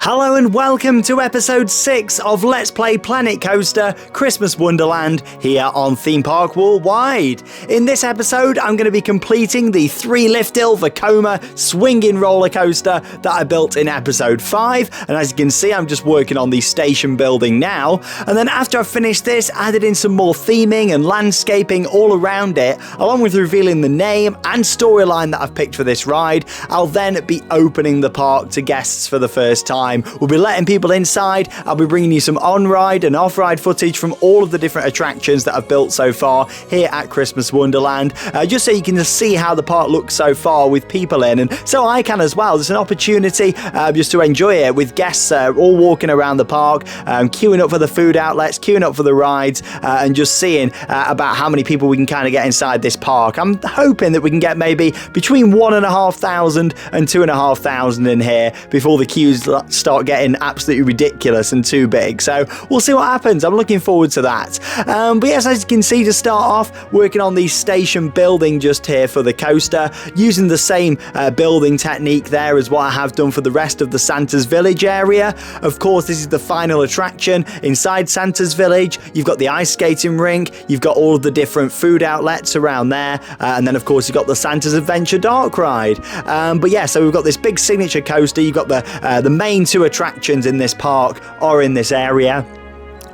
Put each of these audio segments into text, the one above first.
Hello and welcome to episode 6 of Let's Play Planet Coaster Christmas Wonderland here on Theme Park Worldwide. In this episode, I'm going to be completing the 3-lift-hill Vekoma swinging roller coaster that I built in episode 5. And as you can see, I'm just working on the station building now. And then after I've finished this, added in some more theming and landscaping all around it, along with revealing the name and storyline that I've picked for this ride. I'll then be opening the park to guests for the first time. We'll be letting people inside. I'll be bringing you some on-ride and off-ride footage from all of the different attractions that I've built so far here at Christmas Wonderland, just so you can just see how the park looks so far with people in, and so I can as well. There's an opportunity just to enjoy it with guests all walking around the park, queuing up for the food outlets, queuing up for the rides, and just seeing about how many people we can kind of get inside this park. I'm hoping that we can get maybe between 1,500 and 2,500 in here before the queues start getting absolutely ridiculous and too big. So we'll see what happens. I'm looking forward to that. But yes, as you can see, to start off, working on the station building just here for the coaster, using the same building technique there as what I have done for the rest of the Santa's Village area. Of course, this is the final attraction inside Santa's Village. You've got the ice skating rink, you've got all of the different food outlets around there, and then of course you've got the Santa's Adventure Dark Ride. But yeah, so we've got this big signature coaster. You've got the main two attractions in this park are in this area.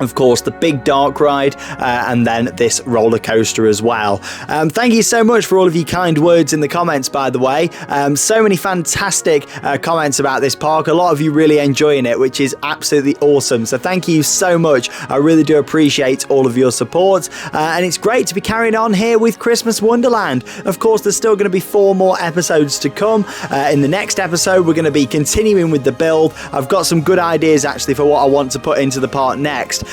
Of course, the big dark ride, and then this roller coaster as well. Thank you so much for all of your kind words in the comments, by the way. So many fantastic comments about this park. A lot of you really enjoying it, which is absolutely awesome. So thank you so much. I really do appreciate all of your support. And it's great to be carrying on here with Christmas Wonderland. Of course, there's still going to be 4 more episodes to come. In the next episode, we're going to be continuing with the build. I've got some good ideas, actually, for what I want to put into the park next.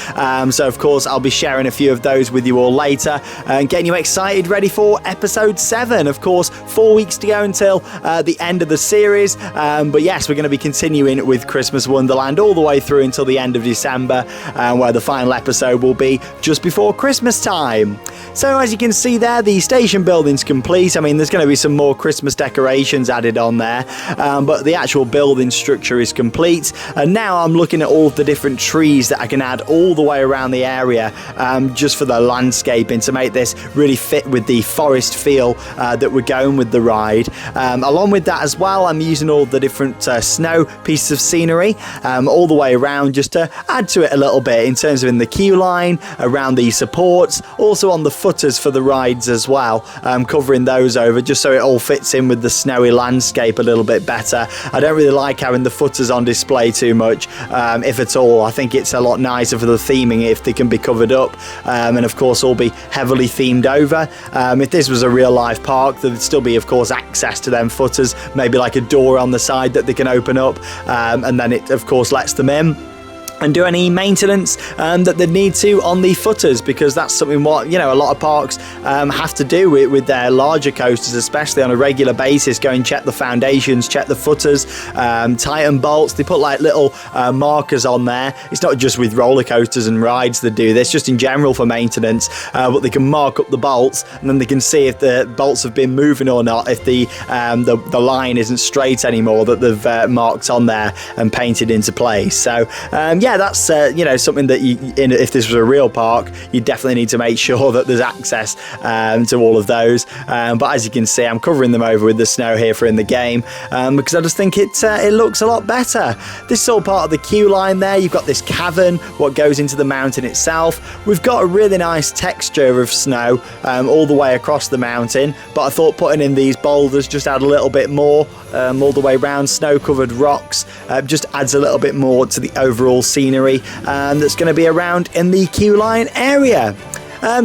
So of course I'll be sharing a few of those with you all later and getting you excited, ready for episode 7. Of course, 4 weeks to go until the end of the series, but yes, we're going to be continuing with Christmas Wonderland all the way through until the end of December, where the final episode will be just before Christmas time. So as you can see there, the station building's complete. I mean, there's going to be some more Christmas decorations added on there, but the actual building structure is complete. And now I'm looking at all of the different trees that I can add all the way around the area, just for the landscaping to make this really fit with the forest feel that we're going with the ride. Along with that as well, I'm using all the different snow pieces of scenery all the way around, just to add to it a little bit in terms of in the queue line, around the supports, also on the footers for the rides as well, covering those over just so it all fits in with the snowy landscape a little bit better. I don't really like having the footers on display too much, if at all. I think it's a lot nicer for the theming if they can be covered up, and of course all be heavily themed over. If this was a real life park, there'd still be of course access to them footers, maybe like a door on the side that they can open up, and then it of course lets them in and do any maintenance that they need to on the footers, because that's something what, you know, a lot of parks have to do with their larger coasters, especially on a regular basis. Go and check the foundations, check the footers, tighten bolts. They put like little markers on there. It's not just with roller coasters and rides that do this, just in general for maintenance, but they can mark up the bolts, and then they can see if the bolts have been moving or not, if the line isn't straight anymore that they've marked on there and painted into place. So yeah, that's you know, something that if this was a real park, you definitely need to make sure that there's access to all of those. But as you can see, I'm covering them over with the snow here for in the game, because I just think it looks a lot better. This is all part of the queue line there. You've got this cavern, what goes into the mountain itself. We've got a really nice texture of snow all the way across the mountain, but I thought putting in these boulders just add a little bit more all the way around, snow-covered rocks, just adds a little bit more to the overall scenery that's going to be around in the queue line area.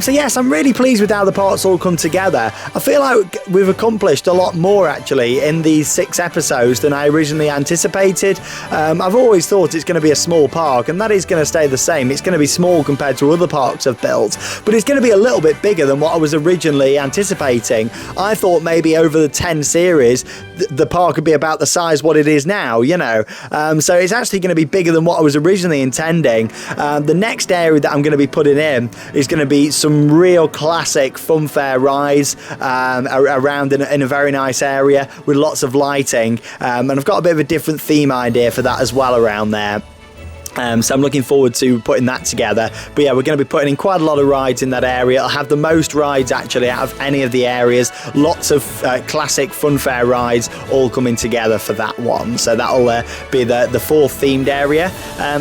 So yes, I'm really pleased with how the parts all come together. I feel like we've accomplished a lot more actually in these 6 episodes than I originally anticipated. I've always thought it's going to be a small park, and that is going to stay the same. It's going to be small compared to other parks I've built, but it's going to be a little bit bigger than what I was originally anticipating. I thought maybe over the 10 series the park would be about the size what it is now, you know. So it's actually going to be bigger than what I was originally intending. The next area that I'm going to be putting in is going to be some real classic funfair rides around in a very nice area with lots of lighting. And I've got a bit of a different theme idea for that as well around there. So I'm looking forward to putting that together. But yeah, we're going to be putting in quite a lot of rides in that area. It'll have the most rides actually out of any of the areas. Lots of classic funfair rides all coming together for that one. So that'll be the fourth themed area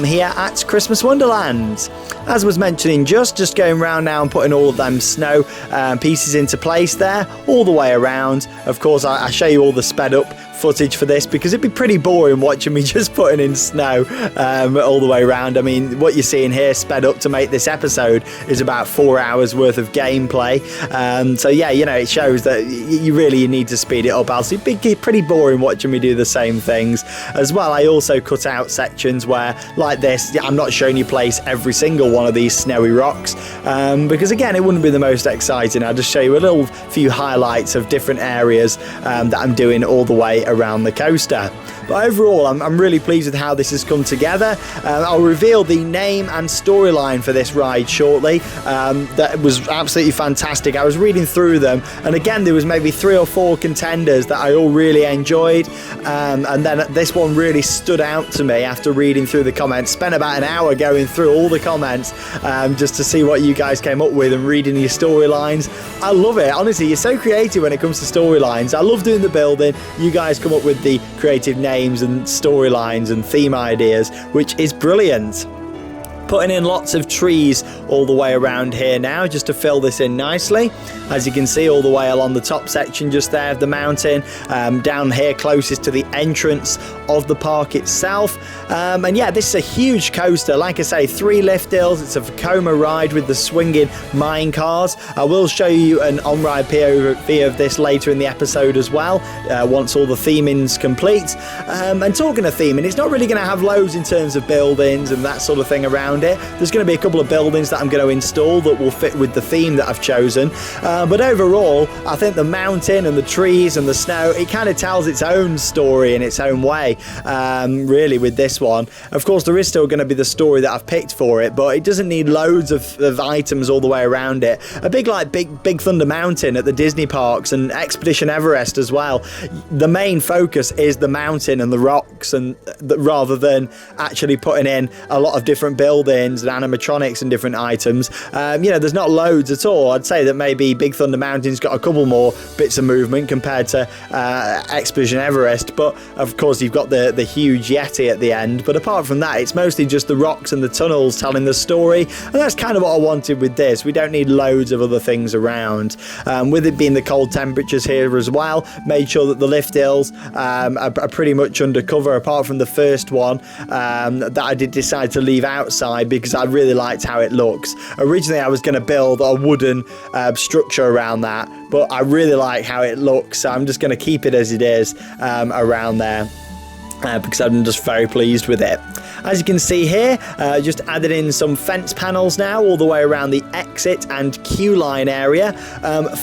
here at Christmas Wonderland. As was mentioning, just going around now and putting all of them snow pieces into place there, all the way around. Of course, I show you all the sped up footage for this because it'd be pretty boring watching me just putting in snow all the way around. I mean, what you're seeing here sped up to make this episode is about 4 hours worth of gameplay. So yeah, you know, it shows that you really need to speed it up, else it'd be pretty boring watching me do the same things. As well, I also cut out sections where, like this, I'm not showing you place every single one of these snowy rocks because again, it wouldn't be the most exciting. I'll just show you a little few highlights of different areas that I'm doing all the way around the coaster. But overall, I'm really pleased with how this has come together. I'll reveal the name and storyline for this ride shortly. That was absolutely fantastic. I was reading through them, and again, there was maybe 3 or 4 contenders that I all really enjoyed. And then this one really stood out to me after reading through the comments. Spent about an hour going through all the comments just to see what you guys came up with and reading your storylines. I love it. Honestly, you're so creative when it comes to storylines. I love doing the building. You guys come up with the creative names and storylines and theme ideas, which is brilliant. Putting in lots of trees all the way around here now just to fill this in nicely. As you can see, all the way along the top section just there of the mountain, down here closest to the entrance of the park itself. And yeah, this is a huge coaster. Like I say, 3 lift hills. It's a Vekoma ride with the swinging mine cars. I will show you an on-ride POV of this later in the episode as well, once all the theming's complete. And talking of theming, it's not really going to have loads in terms of buildings and that sort of thing around it. There's going to be a couple of buildings that I'm going to install that will fit with the theme that I've chosen. But overall, I think the mountain and the trees and the snow, it kind of tells its own story in its own way, really, with this one. Of course, there is still going to be the story that I've picked for it, but it doesn't need loads of items all the way around it. A big Thunder Mountain at the Disney parks and Expedition Everest as well. The main focus is the mountain and the rocks, and rather than actually putting in a lot of different buildings and animatronics and different items. You know, there's not loads at all. I'd say that maybe Big Thunder Mountain's got a couple more bits of movement compared to Expedition Everest, but of course you've got the huge Yeti at the end. But apart from that, it's mostly just the rocks and the tunnels telling the story, and that's kind of what I wanted with this. We don't need loads of other things around. With it being the cold temperatures here as well, made sure that the lift hills are pretty much undercover, apart from the first one that I did decide to leave outside because I really liked how it looks. Originally I was going to build a wooden structure around that, but I really like how it looks, so I'm just going to keep it as it is around there. Because I'm just very pleased with it. As you can see here, just added in some fence panels now all the way around the exit and queue line area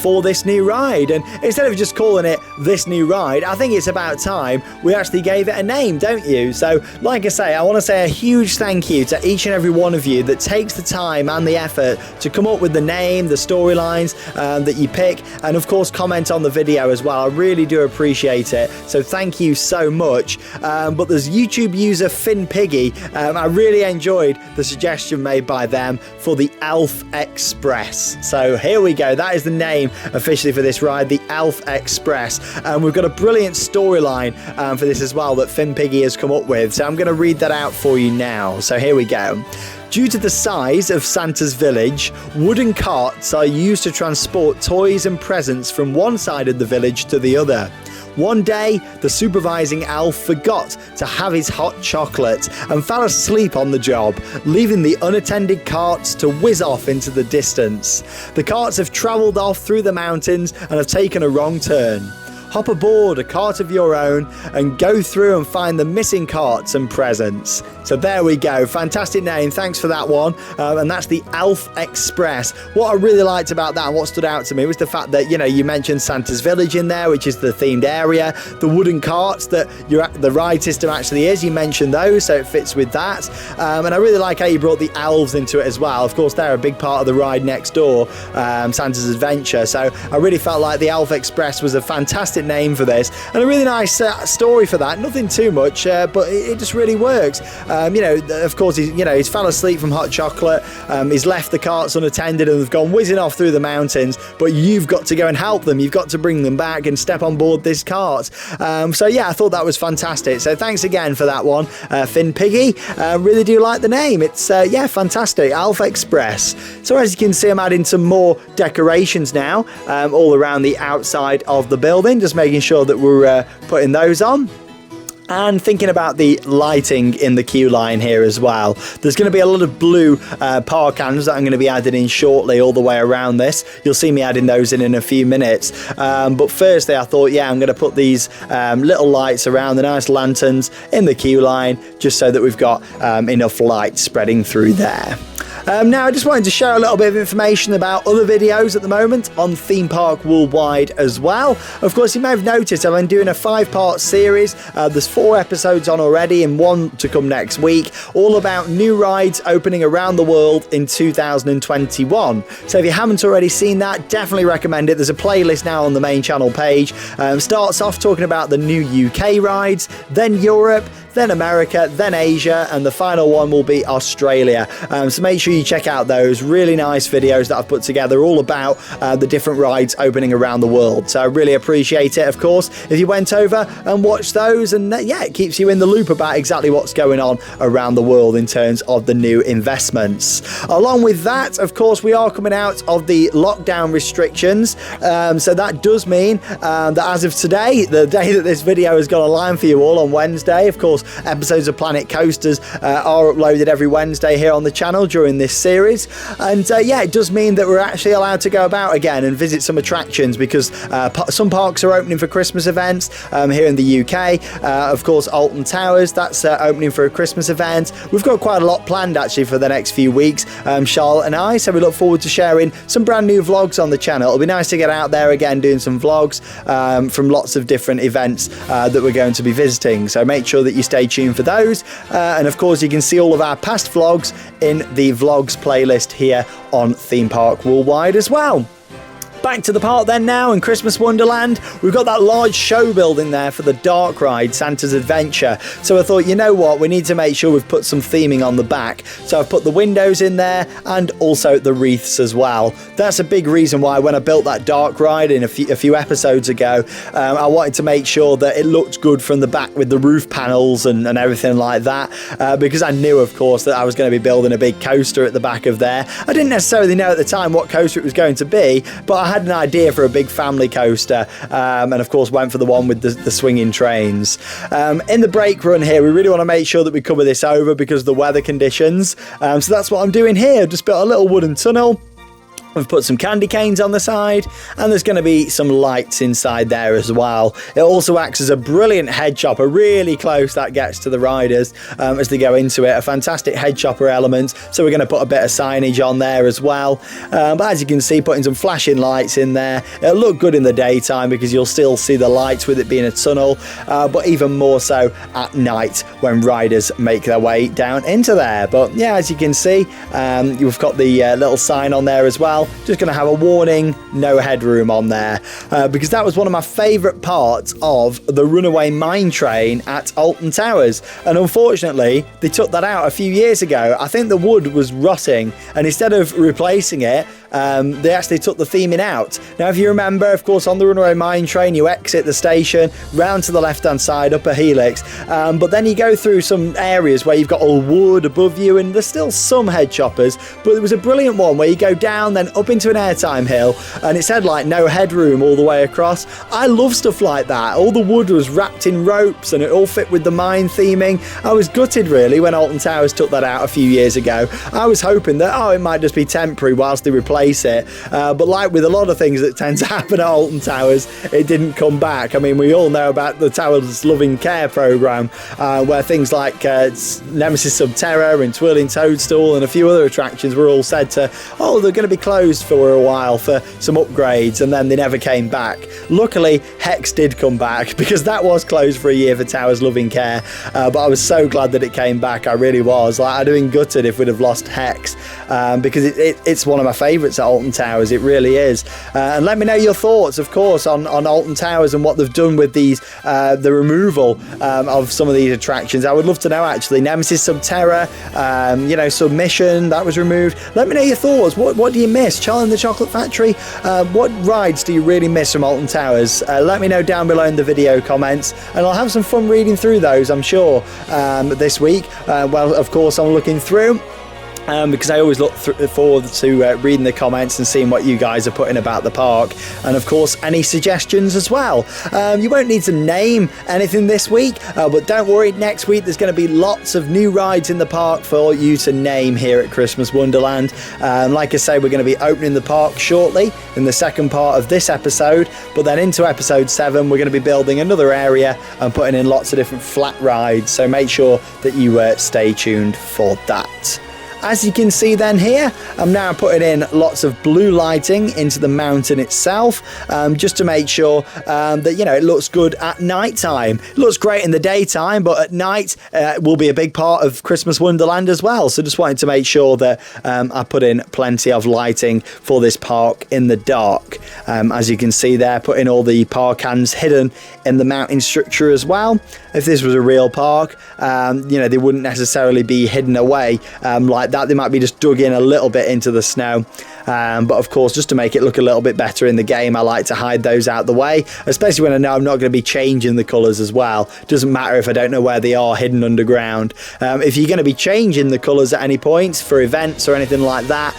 for this new ride. And instead of just calling it this new ride, I think it's about time we actually gave it a name, don't you? So like I say, I want to say a huge thank you to each and every one of you that takes the time and the effort to come up with the name, the storylines that you pick, and of course comment on the video as well. I really do appreciate it, so thank you so much. But there's YouTube user Finn Piggy. I really enjoyed the suggestion made by them for the Elf Express. So here we go. That is the name officially for this ride, the Elf Express. And we've got a brilliant storyline for this as well that Finn Piggy has come up with. So I'm going to read that out for you now. So here we go. Due to the size of Santa's village, wooden carts are used to transport toys and presents from one side of the village to the other. One day, the supervising elf forgot to have his hot chocolate and fell asleep on the job, leaving the unattended carts to whiz off into the distance. The carts have travelled off through the mountains and have taken a wrong turn. hop aboard a cart of your own and go through and find the missing carts and presents. So there we go, fantastic name, thanks for that one. And that's the Elf Express. What I really liked about that and what stood out to me was the fact that, you know, you mentioned Santa's Village in there, which is the themed area, the wooden carts that the ride system actually is, you mentioned those, so it fits with that. And I really like how you brought the elves into it as well. Of course, they're a big part of the ride next door, Santa's Adventure, so I really felt like the Elf Express was a fantastic name for this, and a really nice story for that. Nothing too much, but it just really works. You know, of course, he's fell asleep from hot chocolate, he's left the carts unattended and they've gone whizzing off through the mountains, but you've got to go and help them, you've got to bring them back and step on board this cart. So yeah, I thought that was fantastic, so thanks again for that one, Finn Piggy. Really do like the name, it's yeah, fantastic, Elf Express. So as you can see, I'm adding some more decorations now, all around the outside of the building, just making sure that we're putting those on. And thinking about the lighting in the queue line here as well. There's going to be a lot of blue power cans that I'm going to be adding in shortly all the way around this. You'll see me adding those in a few minutes. But firstly, I thought, yeah, I'm going to put these little lights around, the nice lanterns in the queue line, just so that we've got enough light spreading through there. Now, I just wanted to share a little bit of information about other videos at the moment on Theme Park Worldwide as well. Of course, you may have noticed I've been doing a 5-part series. There's 4 episodes on already and 1 to come next week, all about new rides opening around the world in 2021. So if you haven't already seen that, definitely recommend it. There's a playlist now on the main channel page. Starts off talking about the new UK rides, then Europe, then America, then Asia, and the final one will be Australia. So make sure you check out those really nice videos that I've put together all about the different rides opening around the world. So I really appreciate it, of course, if you went over and watched those, and yeah, it keeps you in the loop about exactly what's going on around the world in terms of the new investments. Along with that, of course, we are coming out of the lockdown restrictions. So that does mean that as of today, the day that this video has gone online for you all on Wednesday, of course, episodes of Planet Coasters are uploaded every Wednesday here on the channel during this series, and yeah, it does mean that we're actually allowed to go about again and visit some attractions, because some parks are opening for Christmas events here in the UK. Of course, Alton Towers, that's opening for a Christmas event. We've got quite a lot planned actually for the next few weeks, Charlotte and I, so we look forward to sharing some brand new vlogs on the channel. It'll be nice to get out there again doing some vlogs from lots of different events that we're going to be visiting, so make sure that you stay tuned for those, and of course you can see all of our past vlogs in the vlogs playlist here on Theme Park Worldwide as well. Back to the park then now in Christmas Wonderland. We've got that large show building there for the dark ride, Santa's Adventure. So I thought, you know what, we need to make sure we've put some theming on the back. So I've put the windows in there and also the wreaths as well. That's a big reason why when I built that dark ride in a few episodes ago, I wanted to make sure that it looked good from the back with the roof panels and everything like that, because I knew, of course, that I was going to be building a big coaster at the back of there. I didn't necessarily know at the time what coaster it was going to be, but I had an idea for a big family coaster, and of course went for the one with the swinging trains. In the brake run here, we really want to make sure that we cover this over because of the weather conditions, so that's what I'm doing here. Just built a little wooden tunnel. We've put some candy canes on the side, and there's going to be some lights inside there as well. It also acts as a brilliant head chopper, really close that gets to the riders as they go into it. A fantastic head chopper element, so we're going to put a bit of signage on there as well. But as you can see, putting some flashing lights in there. It'll look good in the daytime because you'll still see the lights with it being a tunnel, but even more so at night when riders make their way down into there. But yeah, as you can see, you've got the little sign on there as well. Just going to have a warning, no headroom on there, because that was one of my favourite parts of the runaway mine train at Alton Towers, and unfortunately they took that out a few years ago. I think the wood was rotting, and instead of replacing it, they actually took the theming out. Now, if you remember, of course, on the runaway mine train, you exit the station, round to the left-hand side, up a helix, but then you go through some areas where you've got all wood above you, and there's still some head choppers, but there was a brilliant one where you go down, then up into an airtime hill, and it said like no headroom all the way across. I love stuff like that. All the wood was wrapped in ropes, and it all fit with the mine theming. I was gutted, really, when Alton Towers took that out a few years ago. I was hoping that, it might just be temporary whilst they replace replace it. But like with a lot of things that tend to happen at Alton Towers, it didn't come back. I mean, we all know about the Towers Loving Care programme, where things like Nemesis Subterra and Twirling Toadstool and a few other attractions were all said to, they're going to be closed for a while for some upgrades, and then they never came back. Luckily, Hex did come back, because that was closed for a year for Towers Loving Care, but I was so glad that it came back. I really was. Like, I'd have been gutted if we'd have lost Hex, because it's one of my favourites at Alton Towers. It really is. And let me know your thoughts, of course, on Alton Towers and what they've done with these, the removal of some of these attractions. I would love to know, actually. Nemesis Subterra, Submission, that was removed. Let me know your thoughts. What do you miss? Charlie and the Chocolate Factory? What rides do you really miss from Alton Towers? Let me know down below in the video comments, and I'll have some fun reading through those, I'm sure, this week. Well, of course, I'm looking through. Because I always look forward to reading the comments and seeing what you guys are putting about the park, and of course any suggestions as well. You won't need to name anything this week, but don't worry, next week there's going to be lots of new rides in the park for you to name here at Christmas Wonderland. Like I say, we're going to be opening the park shortly in the second part of this episode, but then into episode 7 we're going to be building another area and putting in lots of different flat rides, so make sure that you stay tuned for that. As you can see then here, I'm now putting in lots of blue lighting into the mountain itself, just to make sure that, it looks good at night time. It looks great in the daytime, but at night will be a big part of Christmas Wonderland as well. So just wanted to make sure that I put in plenty of lighting for this park in the dark. As you can see there, putting all the park hands hidden in the mountain structure as well. If this was a real park, they wouldn't necessarily be hidden away like that. They might be just dug in a little bit into the snow. But of course, just to make it look a little bit better in the game, I like to hide those out the way, especially when I know I'm not going to be changing the colours as well. Doesn't matter if I don't know where they are hidden underground. If you're going to be changing the colours at any point for events or anything like that,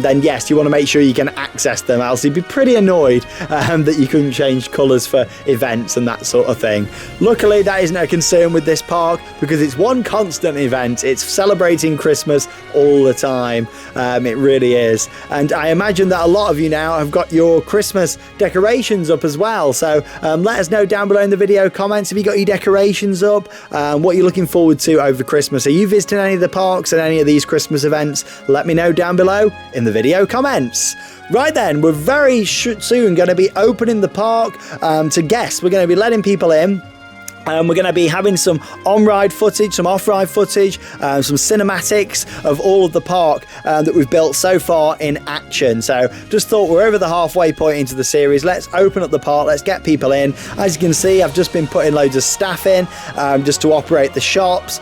then yes, you want to make sure you can access them, else you'd be pretty annoyed that you couldn't change colours for events and that sort of thing. Luckily, that isn't a concern with this park, because it's one constant event. It's celebrating Christmas all the time. It really is. And I imagine that a lot of you now have got your Christmas decorations up as well. So let us know down below in the video comments if you got your decorations up, what you're looking forward to over Christmas. Are you visiting any of the parks and any of these Christmas events? Let me know down below in the video comments. Right then, we're very soon going to be opening the park to guests. We're going to be letting people in. We're going to be having some on-ride footage, some off-ride footage, some cinematics of all of the park that we've built so far in action. So just thought we're over the halfway point into the series. Let's open up the park. Let's get people in. As you can see, I've just been putting loads of staff in just to operate the shops,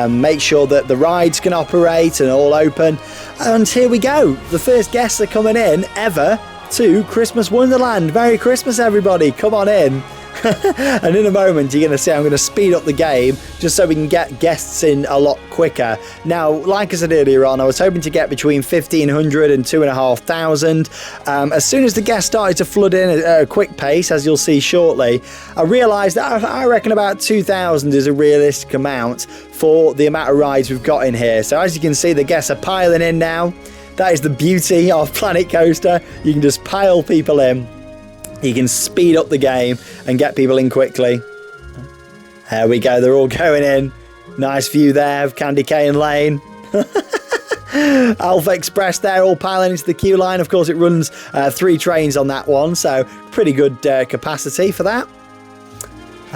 make sure that the rides can operate and all open. And here we go. The first guests are coming in ever to Christmas Wonderland. Merry Christmas, everybody. Come on in. And in a moment you're going to see I'm going to speed up the game just so we can get guests in a lot quicker. Now, like I said earlier on, I was hoping to get between 1,500 and 2,500. As soon as the guests started to flood in at a quick pace, as you'll see shortly, I realised that I reckon about 2,000 is a realistic amount for the amount of rides we've got in here. So as you can see, the guests are piling in now. That is the beauty of Planet Coaster. You can just pile people in. You can speed up the game and get people in quickly. There we go, they're all going in. Nice view there of Candy Cane Lane. Alpha Express there, all piling into the queue line. Of course, it runs 3 trains on that one, so pretty good capacity for that.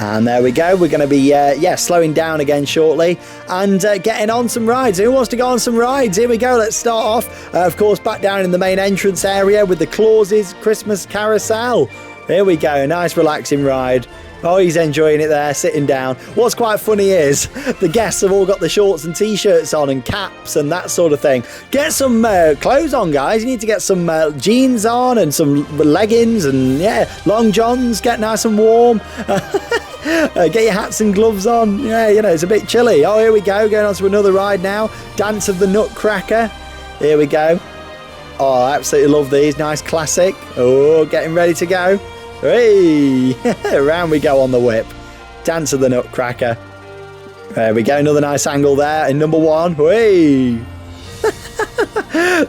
And there we go. We're going to be, slowing down again shortly and getting on some rides. Who wants to go on some rides? Here we go. Let's start off, of course, back down in the main entrance area with the Clauses Christmas Carousel. Here we go. Nice, relaxing ride. Oh, he's enjoying it there, sitting down. What's quite funny is the guests have all got the shorts and t-shirts on and caps and that sort of thing. Get some clothes on, guys. You need to get some jeans on and some leggings and, long johns. Get nice and warm. Get your hats and gloves on. Yeah, it's a bit chilly. Oh, here we go. Going on to another ride now. Dance of the Nutcracker. Here we go. Oh, I absolutely love these. Nice classic. Oh, getting ready to go. Hey, around we go on the whip. Dance of the Nutcracker. There we go, another nice angle there in number 1. Hey.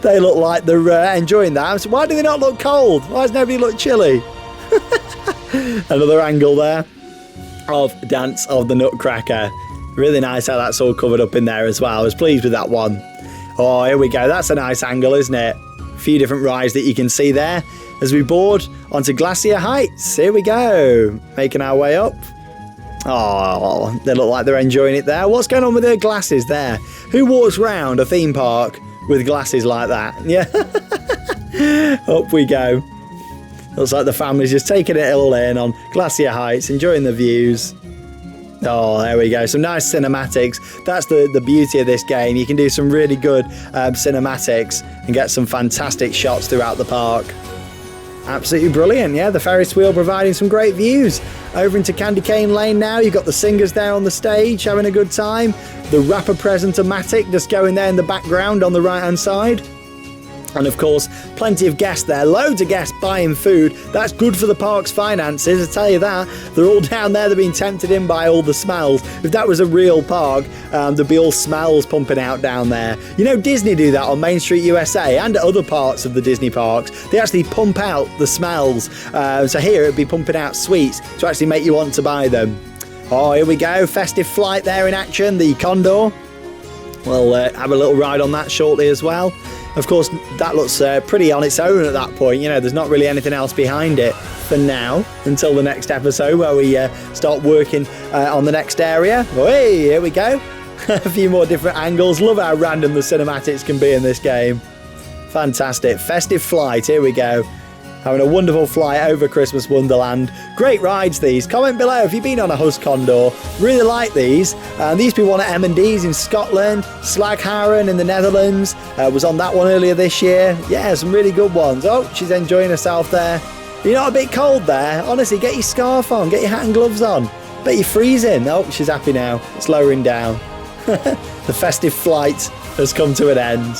They look like they're enjoying that. So why do they not look cold? Why does nobody look chilly? Another angle there of Dance of the Nutcracker. Really nice how that's all covered up in there as well. I was pleased with that one. Oh, here we go. That's a nice angle, isn't it? A few different rides that you can see there as we board onto Glacier Heights. Here we go. Making our way up. Oh, they look like they're enjoying it there. What's going on with their glasses there? Who walks round a theme park with glasses like that? Yeah. Up we go. Looks like the family's just taking it all in on Glacier Heights, enjoying the views. Oh, there we go. Some nice cinematics. That's the beauty of this game. You can do some really good cinematics and get some fantastic shots throughout the park. Absolutely brilliant. Yeah, the Ferris wheel providing some great views. Over into Candy Cane Lane now. You've got the singers there on the stage having a good time. The rapper presenter-matic just going there in the background on the right-hand side. And of course, plenty of guests there, loads of guests buying food. That's good for the park's finances, I tell you that. They're all down there, they're being tempted in by all the smells. If that was a real park, there'd be all smells pumping out down there. You know, Disney do that on Main Street USA and other parts of the Disney parks. They actually pump out the smells. So here it'd be pumping out sweets to actually make you want to buy them. Oh, here we go, Festive Flight there in action, the Condor. We'll have a little ride on that shortly as well. Of course, that looks pretty on its own at that point. You know, there's not really anything else behind it for now until the next episode where we start working on the next area. Oh, hey, here we go. A few more different angles. Love how random the cinematics can be in this game. Fantastic. Festive Flight. Here we go. Having a wonderful flight over Christmas Wonderland. Great rides, these. Comment below if you've been on a Husk Condor. Really like these. These be one at M&D's in Scotland. Slagharen in the Netherlands. Was on that one earlier this year. Yeah, some really good ones. Oh, she's enjoying herself there. You're not a bit cold there? Honestly, get your scarf on. Get your hat and gloves on. Bet you're freezing. Oh, she's happy now. It's lowering down. The festive flight has come to an end.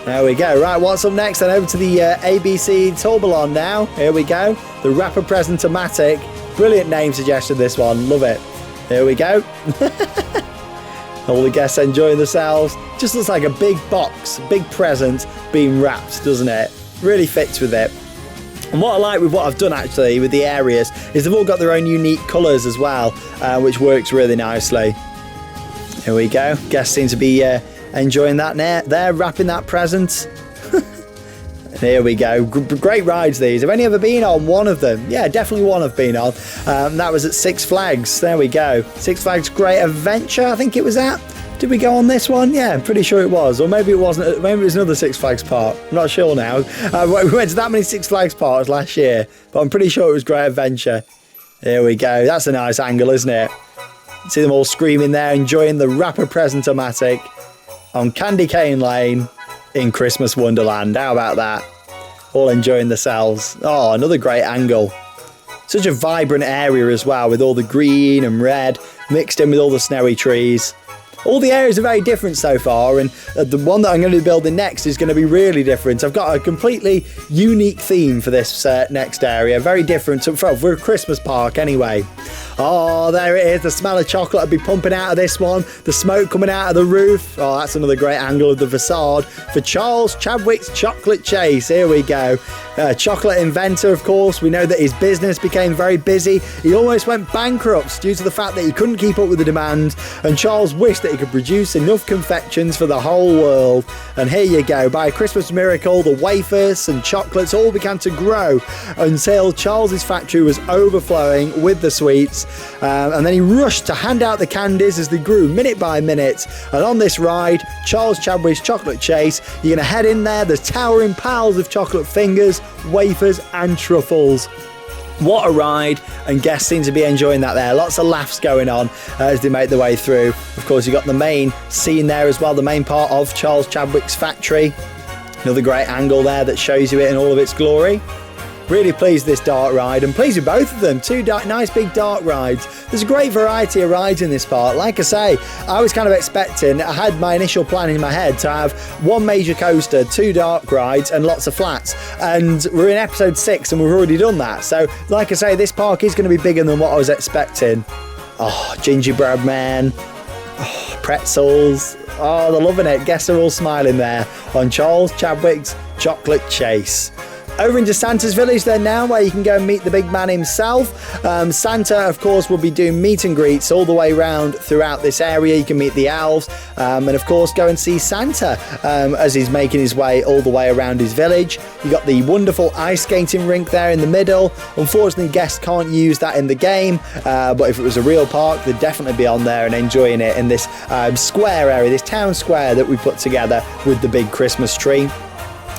There we go. Right, what's up next? Then over to the ABC Tourbillon now. Here we go. The Rapper Presenter-matic. Brilliant name suggestion, this one. Love it. Here we go. All the guests enjoying themselves. Just looks like a big box, big present being wrapped, doesn't it? Really fits with it. And what I like with what I've done actually with the areas is they've all got their own unique colours as well, which works really nicely. Here we go. Guests seem to be enjoying that there, wrapping that present. Here we go. Great rides, these. Have any ever been on one of them? Yeah, definitely one I've been on. That was at Six Flags. There we go. Six Flags Great Adventure, I think it was at. Did we go on this one? Yeah, I'm pretty sure it was. Or maybe it wasn't. Maybe it was another Six Flags park. I'm not sure now. We went to that many Six Flags parks last year, but I'm pretty sure it was Great Adventure. Here we go. That's a nice angle, isn't it? See them all screaming there, enjoying the Rapper Presenter-matic on Candy Cane Lane in Christmas Wonderland. How about that? All enjoying themselves. Oh, another great angle. Such a vibrant area as well, with all the green and red mixed in with all the snowy trees. All the areas are very different so far, and the one that I'm going to be building next is going to be really different. I've got a completely unique theme for this next area, very different. We're a Christmas park anyway. Oh, there it is. The smell of chocolate will be pumping out of this one. The smoke coming out of the roof. Oh, that's another great angle of the facade for Charles Chadwick's Chocolate Chase. Here we go. Chocolate inventor, of course. We know that his business became very busy. He almost went bankrupt due to the fact that he couldn't keep up with the demand, and Charles wished that he could produce enough confections for the whole world. And here you go. By a Christmas miracle, the wafers and chocolates all began to grow until Charles's factory was overflowing with the sweets. And then he rushed to hand out the candies as they grew minute by minute. And on this ride, Charles Chadwick's Chocolate Chase, you're going to head in there. There's towering piles of chocolate fingers, wafers and truffles. What a ride, and guests seem to be enjoying that there. Lots of laughs going on as they make their way through. Of course, you've got the main scene there as well, the main part of Charles Chadwick's factory. Another great angle there that shows you it in all of its glory. Really pleased with this dark ride, and pleased with both of them. Two nice big dark rides. There's a great variety of rides in this park. Like I say, I was kind of expecting, I had my initial plan in my head to have one major coaster, two dark rides and lots of flats, and we're in episode 6 and we've already done that. So like I say, this park is going to be bigger than what I was expecting. Oh, gingerbread man, oh, pretzels, Oh, they're loving it. Guests are all smiling there on Charles Chadwick's Chocolate Chase. Over into Santa's village then now, where you can go and meet the big man himself. Santa, of course, will be doing meet and greets all the way around throughout this area. You can meet the elves and, of course, go and see Santa as he's making his way all the way around his village. You've got the wonderful ice skating rink there in the middle. Unfortunately, guests can't use that in the game, but if it was a real park, they'd definitely be on there and enjoying it in this square area, this town square that we put together with the big Christmas tree.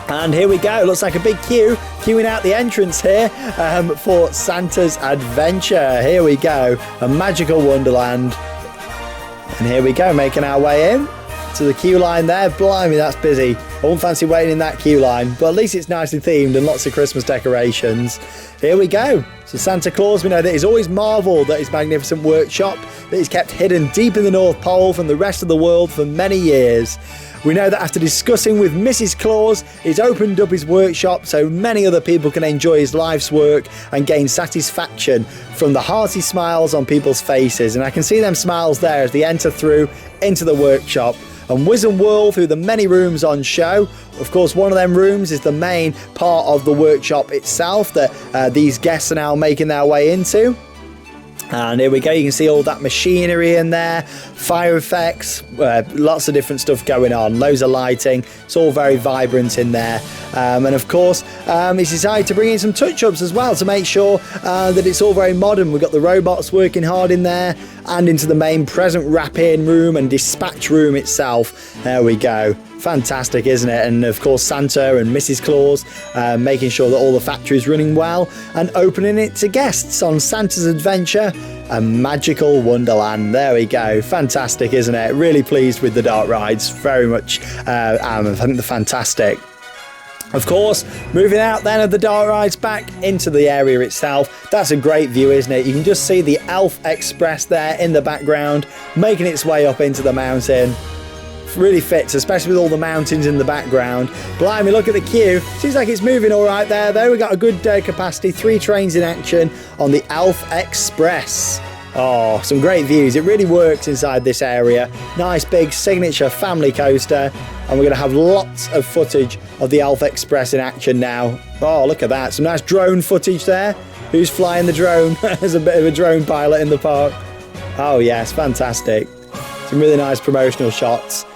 And here we go. Looks like a big queue, queuing out the entrance here for Santa's Adventure. Here we go. A magical wonderland. And here we go, making our way in to the queue line there. Blimey, that's busy. I won't fancy waiting in that queue line, but at least it's nicely themed and lots of Christmas decorations. Here we go. So Santa Claus, we know that he's always marvelled at his magnificent workshop that he's kept hidden deep in the North Pole from the rest of the world for many years. We know that after discussing with Mrs. Claus, he's opened up his workshop so many other people can enjoy his life's work and gain satisfaction from the hearty smiles on people's faces. And I can see them smiles there as they enter through into the workshop and whiz and whirl through the many rooms on show. Of course, one of them rooms is the main part of the workshop itself that these guests are now making their way into. And here we go, you can see all that machinery in there, fire effects, lots of different stuff going on, loads of lighting, it's all very vibrant in there. And of course, he's decided to bring in some touch-ups as well to make sure that it's all very modern. We've got the robots working hard in there and into the main present wrap-in room and dispatch room itself. There we go. Fantastic, isn't it? And of course Santa and Mrs. Claus making sure that all the factory is running well and opening it to guests on Santa's Adventure, a magical wonderland. There we go. Fantastic, isn't it? Really pleased with the dark rides. Very much. I think they're fantastic. Of course, moving out then of the dark rides back into the area itself. That's a great view, isn't it? You can just see the Elf Express there in the background, making its way up into the mountain. Really fits, especially with all the mountains in the background. Blimey, look at the queue. Seems like it's moving all right there, though. We've got a good capacity, 3 trains in action on the Elf Express. Oh, some great views. It really works inside this area. Nice big signature family coaster. And we're going to have lots of footage of the Elf Express in action now. Oh, look at that. Some nice drone footage there. Who's flying the drone? There's a bit of a drone pilot in the park. Oh, yes, fantastic. Some really nice promotional shots.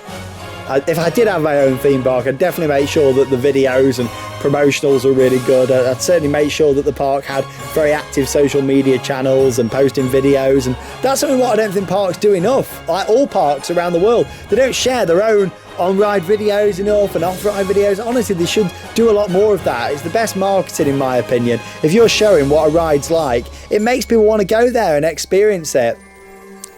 If I did have my own theme park, I'd definitely make sure that the videos and promotionals are really good. I'd certainly make sure that the park had very active social media channels and posting videos, and that's something what I don't think parks do enough. Like all parks around the world, they don't share their own on-ride videos enough and off-ride videos. Honestly, they should do a lot more of that. It's the best marketing, in my opinion. If you're showing what a ride's like, it makes people want to go there and experience it.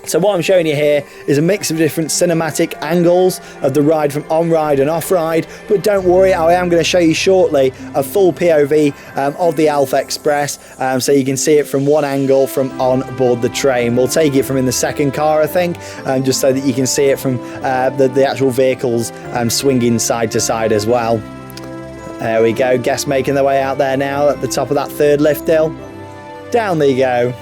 So what I'm showing you here is a mix of different cinematic angles of the ride from on-ride and off-ride, but don't worry, I am going to show you shortly a full POV of the Elf Express, so you can see it from one angle from on board the train. We'll take it from in the second car, I think, just so that you can see it from the actual vehicles swinging side to side as well. There we go, guests making their way out there now at the top of that third lift hill. Down they go.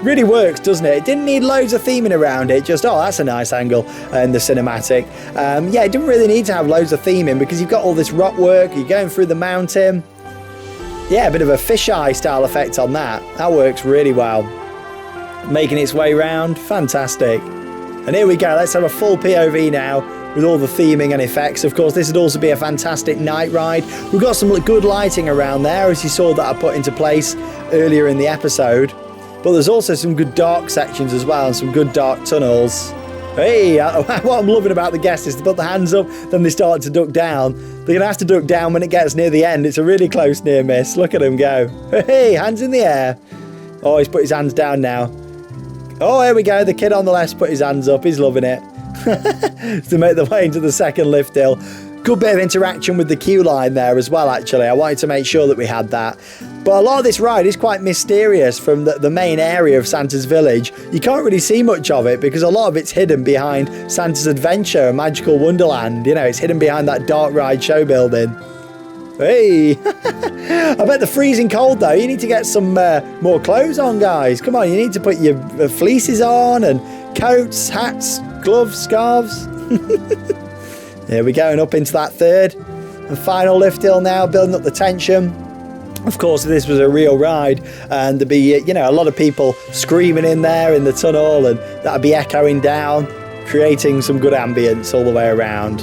Really works, doesn't it? It didn't need loads of theming around it, just, oh, that's a nice angle in the cinematic. Yeah, it didn't really need to have loads of theming because you've got all this rock work, you're going through the mountain. Yeah, a bit of a fisheye style effect on that. That works really well. Making its way round, fantastic. And here we go, let's have a full POV now with all the theming and effects. Of course, this would also be a fantastic night ride. We've got some good lighting around there, as you saw that I put into place earlier in the episode. But there's also some good dark sections as well and some good dark tunnels. Hey, what I'm loving about the guests is they put their hands up, then they start to duck down. They're going to have to duck down when it gets near the end. It's a really close near miss. Look at them go. Hey, hands in the air. Oh, he's put his hands down now. Oh, here we go. The kid on the left's put his hands up. He's loving it. To make their way into the second lift hill. Good bit of interaction with the queue line there as well, actually. I wanted to make sure that we had that. But a lot of this ride is quite mysterious from the main area of Santa's village. You can't really see much of it because a lot of it's hidden behind Santa's Adventure, a magical wonderland. You know, it's hidden behind that dark ride show building. Hey! I bet they're freezing cold though. You need to get some more clothes on, guys. Come on, you need to put your fleeces on and coats, hats, gloves, scarves. Here we go, and up into that third and final lift hill now, building up the tension. Of course, if this was a real ride, and there'd be, a lot of people screaming in there in the tunnel, and that'd be echoing down, creating some good ambience all the way around.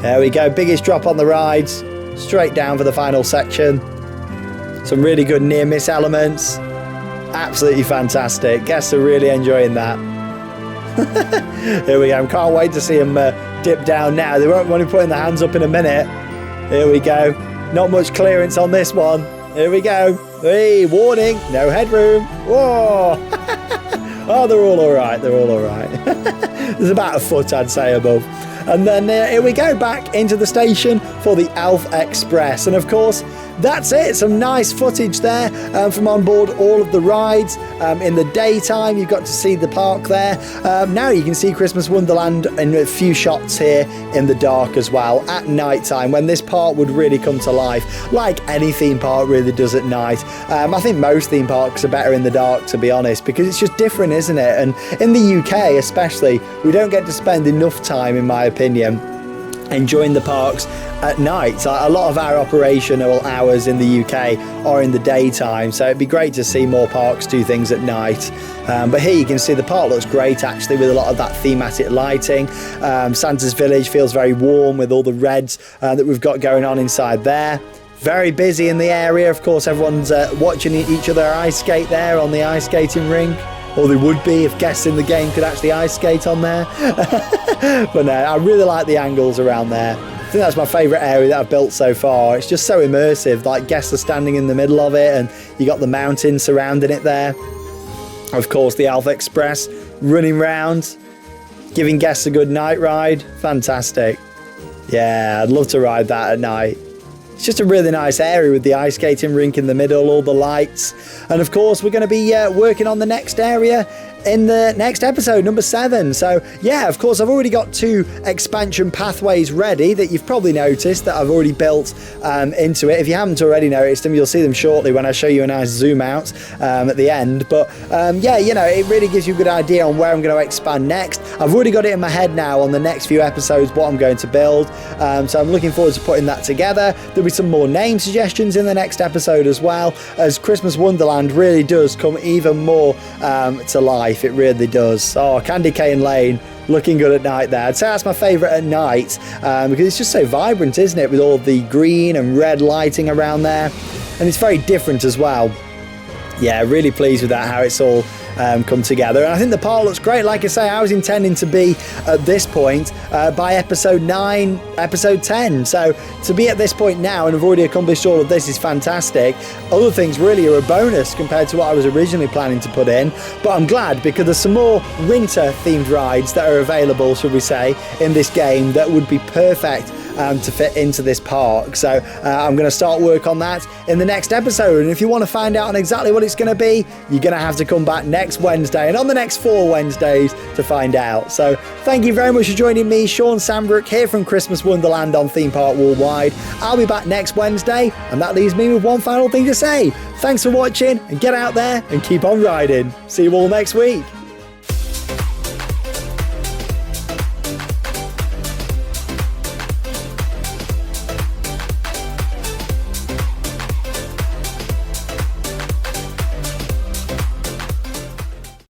There we go, biggest drop on the rides, straight down for the final section. Some really good near-miss elements. Absolutely fantastic. Guests are really enjoying that. Here we go. Can't wait to see them dip down now. They won't want to be putting their hands up in a minute. Here we go. Not much clearance on this one. Here we go. Hey, warning. No headroom. Whoa. Oh, they're all right. They're all right. There's about a foot, I'd say, above. And then here we go, back into the station for the Elf Express. And of course, that's it. Some nice footage there from on board all of the rides. In the daytime, you've got to see the park there. Now you can see Christmas Wonderland in a few shots here in the dark as well, at night time, when this park would really come to life, like any theme park really does at night. I think most theme parks are better in the dark, to be honest, because it's just different, isn't it? And in the UK especially, we don't get to spend enough time, in my opinion, enjoying the parks at night. A lot of our operational hours in the UK are in the daytime, so it'd be great to see more parks do things at night. But here you can see the park looks great, actually, with a lot of that thematic lighting. Santa's Village feels very warm with all the reds that we've got going on inside there. Very busy in the area. Of course, everyone's watching each other ice skate there on the ice skating rink. Or they would be if guests in the game could actually ice skate on there. But no, I really like the angles around there. I think that's my favourite area that I've built so far. It's just so immersive, like guests are standing in the middle of it and you got the mountain surrounding it there. Of course, the Elf Express running round, giving guests a good night ride. Fantastic. Yeah, I'd love to ride that at night. It's just a really nice area with the ice skating rink in the middle, all the lights. And of course, we're going to be working on the next area in the next episode, number 7. So yeah, of course, I've already got 2 expansion pathways ready that you've probably noticed that I've already built into it. If you haven't already noticed them, you'll see them shortly when I show you a nice zoom out at the end. But yeah, it really gives you a good idea on where I'm going to expand next. I've already got it in my head now on the next few episodes what I'm going to build. So I'm looking forward to putting that together. There'll be some more name suggestions in the next episode as well, as Christmas Wonderland really does come even more to life. It really does. Oh, Candy Cane Lane looking good at night there. I'd say that's my favourite at night because it's just so vibrant, isn't it, with all the green and red lighting around there, and it's very different as well. Yeah, really pleased with that, how it's all come together. And I think the park looks great. Like I say, I was intending to be at this point by episode 9, episode 10. So to be at this point now and have already accomplished all of this is fantastic. Other things really are a bonus compared to what I was originally planning to put in. But I'm glad because there's some more winter themed rides that are available, should we say, in this game that would be perfect to fit into this park. So I'm going to start work on that in the next episode. And if you want to find out on exactly what it's going to be, you're going to have to come back next Wednesday and on the next 4 Wednesdays to find out. So thank you very much for joining me, Sean Sandbrook, here from Christmas Wonderland on Theme Park Worldwide. I'll be back next Wednesday, and that leaves me with one final thing to say. Thanks for watching, and get out there and keep on riding. See you all next week.